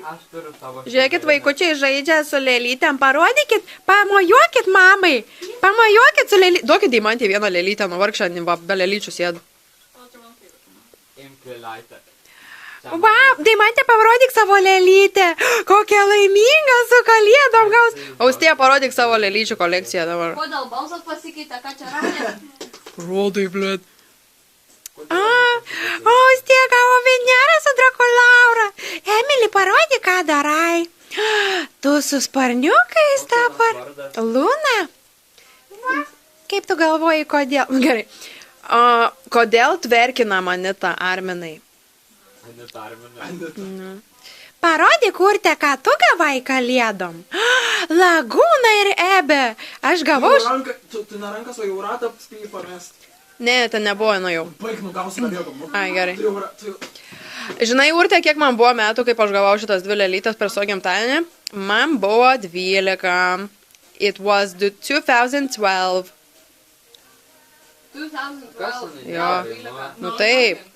Aš turiu savo. Žiūrėkit, vaikučiai žaidžia su lėlytėm, parodykit, pamojuokit mamai, pamojuokit su lėlytėm. Duokit Deimantį vieną lėlytę, nuo vargšą, be lėlyčių sėdu. Imk lėlytę. Wow, Deimantė, parodyk savo lėlytę, kokia laiminga su kalėdom gaus. Austėja, parodyk savo lėlyčių kolekciją dabar. Kodėl balsas pasikeitė, ką čia raunė? Rodai, blėt. Austėja gavo Venerą su Drakulaura. Emily, parodyk, ką darai. Tu su sparniukais dabar. Luna? Kaip tu galvoji, kodėl? Gerai. Kodėl tverkina Anita Arminai? Anita Arminai. Parodyk, Urte, ką tu gavai kalėdom. Lagūna ir Ebe. Aš gavau... Tu ne rankas, o jau ratą spėjai pamest. Ne, ten nebuvo, nu jau. Baig, nugausi tą vietą. Ai, gerai. Žinai, Urte, kiek man buvo metų, kaip aš gavau šitas 2 lėlytes per savo gimtadienį? Man buvo 12. It was 2012. 2012. Jo. Nu taip.